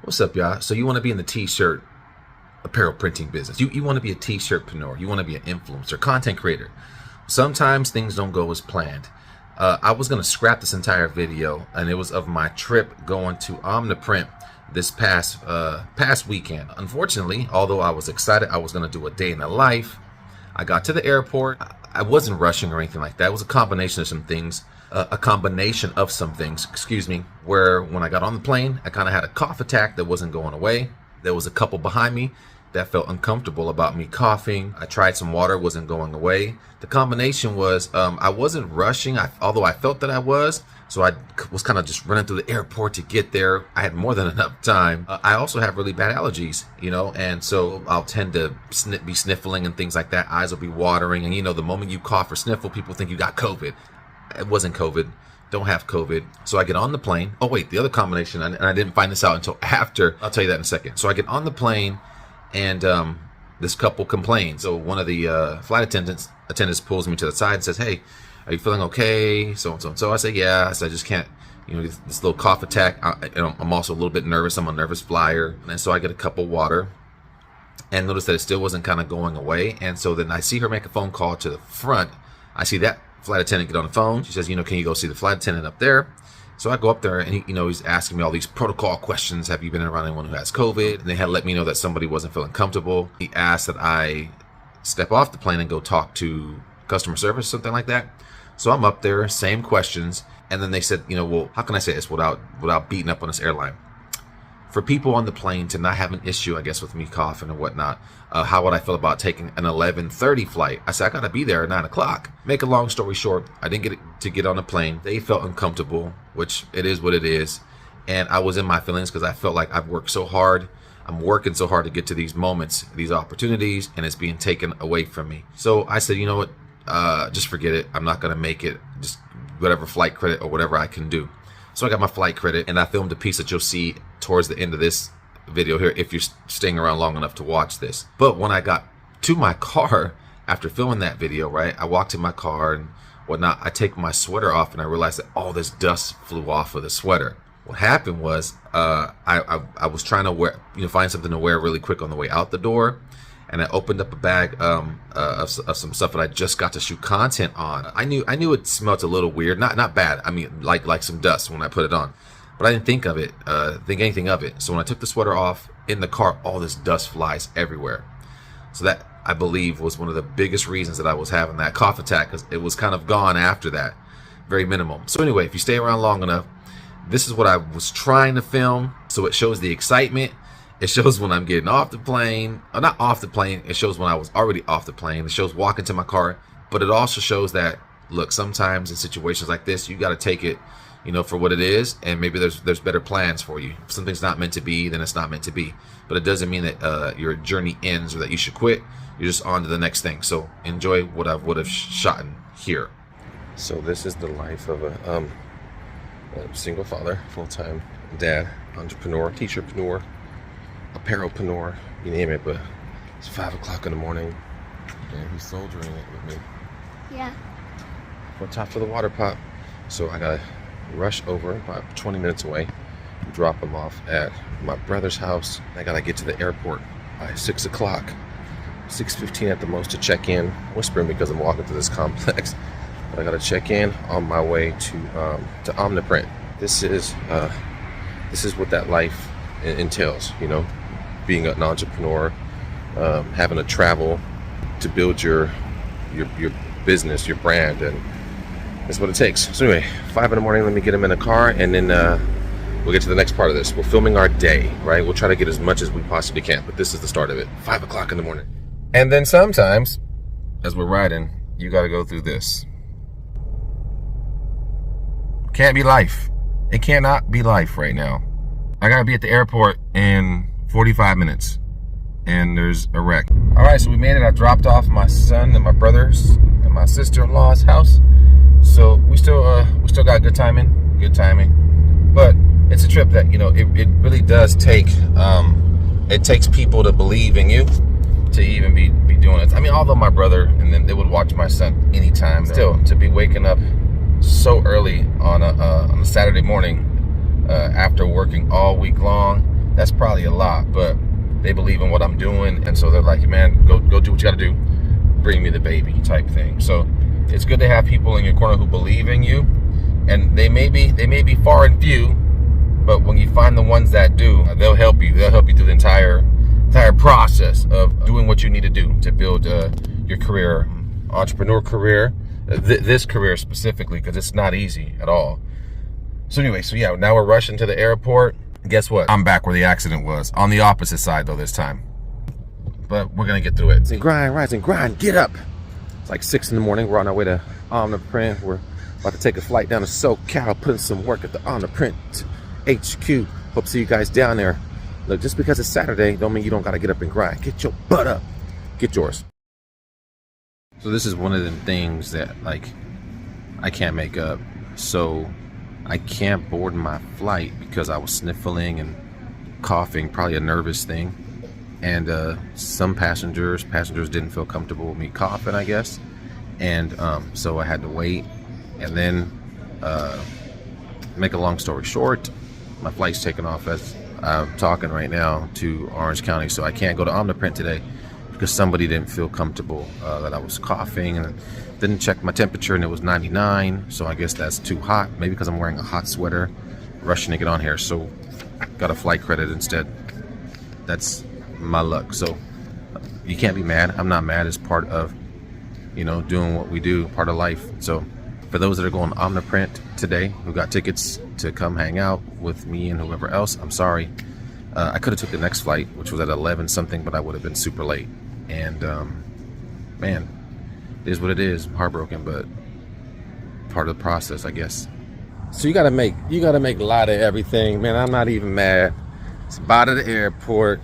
What's up, y'all? So you want to be in the t-shirt apparel printing business. You want to be a t-shirtpreneur. You want to be an influencer, content creator. Sometimes things don't go as planned. I was going to scrap this entire video, and it was of my trip going to OmniPrint this past weekend. Unfortunately, although I was excited, I was going to do a day in the life. I got to the airport. I wasn't rushing or anything like that. It was a combination of some things. Excuse me, where when I got on the plane, I kind of had a cough attack that wasn't going away. There was a couple behind me that felt uncomfortable about me coughing. I tried some water, wasn't going away. The combination was I wasn't rushing, although I felt that I was. So I was kind of just running through the airport to get there. I had more than enough time. I also have really bad allergies, you know, and so I'll tend to be sniffling and things like that. Eyes will be watering. And, you know, the moment you cough or sniffle, people think you got COVID. It wasn't COVID. Don't have COVID. So I get on the plane. Oh, wait, the other combination, and I didn't find this out until after. I'll tell you that in a second. So I get on the plane, and this couple complains. So one of the flight attendants pulls me to the side and says, "Hey, are you feeling okay?" So and so and so. I say, "Yeah." I said, "I just can't, you know, this little cough attack. I'm also a little bit nervous. I'm a nervous flyer." And so I get a cup of water and notice that it still wasn't kind of going away. And so then I see her make a phone call to the front. I see that flight attendant get on the phone. She says, "You know, can you go see the flight attendant up there?" So I go up there, and he, you know, he's asking me all these protocol questions. Have you been around anyone who has COVID? And they had let me know that somebody wasn't feeling comfortable. He asked that I step off the plane and go talk to customer service, something like that. So I'm up there, same questions, and then they said, you know, well, how can I say this without beating up on this airline? For people on the plane to not have an issue, I guess, with me coughing and whatnot, how would I feel about taking an 11:30 flight? I said, I gotta be there at 9 o'clock. Make a long story short, I didn't get on the plane. They felt uncomfortable, which it is what it is. And I was in my feelings because I felt like I've worked so hard. I'm working so hard to get to these moments, these opportunities, and it's being taken away from me. So I said, you know what, just forget it. I'm not gonna make it, just whatever flight credit or whatever I can do. So I got my flight credit, and I filmed a piece that you'll see towards the end of this video here if you're staying around long enough to watch this. But when I got to my car after filming that video, right, I walked to my car and whatnot. I take my sweater off, and I realized that all this dust flew off of the sweater. What happened was I was trying to find something to wear really quick on the way out the door. And I opened up a bag of some stuff that I just got to shoot content on. I knew it smelled a little weird, not bad. I mean, like some dust when I put it on, but I didn't think anything of it. So when I took the sweater off in the car, all this dust flies everywhere. So that, I believe, was one of the biggest reasons that I was having that cough attack, because it was kind of gone after that, very minimal. So anyway, if you stay around long enough, this is what I was trying to film. So it shows the excitement. It shows when I'm getting off the plane, or not off the plane. It shows when I was already off the plane. It shows walking to my car, but it also shows that, look, sometimes in situations like this, you got to take it, you know, for what it is, and maybe there's better plans for you. If something's not meant to be, then it's not meant to be. But it doesn't mean that your journey ends or that you should quit. You're just on to the next thing. So enjoy what I would have shot in here. So this is the life of a single father, full-time dad, entrepreneur, t-shirtpreneur, apparelpreneur, you name it. But it's 5 o'clock in the morning, and he's soldiering it with me. Yeah. On top of the water pot. So I gotta rush over, about 20 minutes away, drop him off at my brother's house. I gotta get to the airport by 6 o'clock, 6:15 at the most, to check in. Whispering because I'm walking through this complex. But I gotta check in on my way to OmniPrint. This is what that life entails, you know, being an entrepreneur, having to travel to build your business, your brand, and that's what it takes. So anyway, 5 in the morning, let me get him in the car, and then we'll get to the next part of this. We're filming our day, right? We'll try to get as much as we possibly can, but this is the start of it. 5 o'clock in the morning. And then sometimes, as we're riding, you got to go through this. Can't be life. It cannot be life right now. I got to be at the airport in 45 minutes, and there's a wreck. All right, so we made it. I dropped off my son and my brother's and my sister-in-law's house. So we still got good timing, but it's a trip that, you know, it really does take, it takes people to believe in you to even be doing it. I mean, although my brother and then they would watch my son anytime, still to be waking up so early on a Saturday morning after working all week long, That's probably a lot, but they believe in what I'm doing, and so they're like, man, go do what you gotta do, bring me the baby type thing. So it's good to have people in your corner who believe in you, and they may be far and few, but when you find the ones that do, they'll help you through the entire process of doing what you need to do to build your career, entrepreneur career, this career specifically, because it's not easy at all. So anyway, so yeah, now we're rushing to the airport. Guess what? I'm back where the accident was. On the opposite side though this time. But we're gonna get through it. And grind, rise and grind, get up. It's like 6 in the morning. We're on our way to OmniPrint. We're about to take a flight down to SoCal, put in some work at the OmniPrint HQ. Hope to see you guys down there. Look, just because it's Saturday don't mean you don't gotta get up and grind. Get your butt up. Get yours. So this is one of the things that like I can't make up. So I can't board my flight because I was sniffling and coughing, probably a nervous thing. And some passengers didn't feel comfortable with me coughing, I guess. And so I had to wait. And then, make a long story short, my flight's taken off as I'm talking right now to Orange County. So I can't go to OmniPrint today because somebody didn't feel comfortable that I was coughing, and didn't check my temperature, and it was 99. So I guess that's too hot. Maybe because I'm wearing a hot sweater, rushing to get on here. So got a flight credit instead. That's my luck. So you can't be mad. I'm not mad. It's part of, you know, doing what we do, part of life. So for those that are going OmniPrint today, who got tickets to come hang out with me and whoever else, I'm sorry. I could have took the next flight, which was at 11 something, but I would have been super late. And man, it is what it is. I'm heartbroken, but part of the process, I guess. So you gotta make light of everything, man. I'm not even mad. It's about at the airport.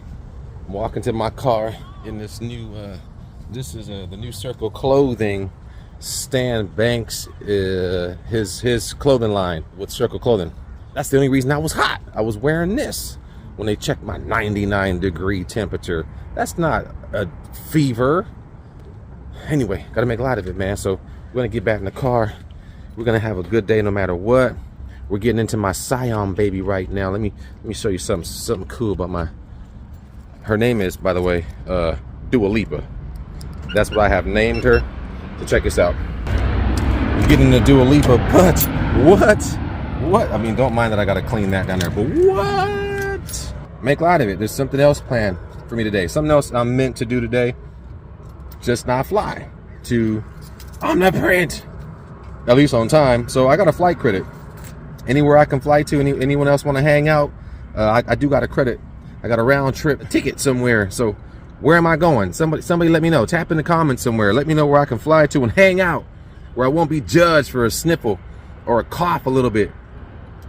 I'm walking to my car in this new this is the new Circle Clothing. Stan Banks, his clothing line with Circle Clothing. That's the only reason I was hot. I was wearing this when they checked my 99-degree temperature. That's not a fever. Anyway, gotta make a lot of it, man. So we're gonna get back in the car. We're gonna have a good day no matter what. We're getting into my Scion baby right now. Let me show you something cool about her name is, by the way, Dua Lipa. That's what I have named her. So check this out. We're getting into Dua Lipa, but what? I mean, don't mind that I gotta clean that down there, but what? Make light of it. There's something else planned for me today. Something else I'm meant to do today. Just not fly to OmniPrint, at least on time. So I got a flight credit. Anywhere I can fly to, anyone else want to hang out, I do got a credit. I got a round trip ticket somewhere. So where am I going? Somebody let me know. Tap in the comments somewhere. Let me know where I can fly to and hang out, where I won't be judged for a sniffle or a cough a little bit.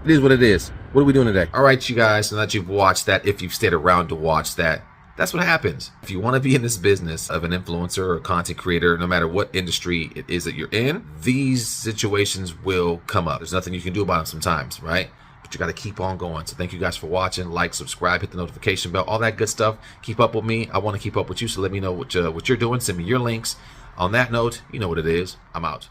It is what it is. What are we doing today? All right, you guys, now that you've watched that, if you've stayed around to watch that, that's what happens. If you want to be in this business of an influencer or a content creator, no matter what industry it is that you're in, these situations will come up. There's nothing you can do about them sometimes, right? But you got to keep on going. So thank you guys for watching. Like, subscribe, hit the notification bell, all that good stuff. Keep up with me. I want to keep up with you, so let me know what you're doing. Send me your links. On that note, you know what it is. I'm out.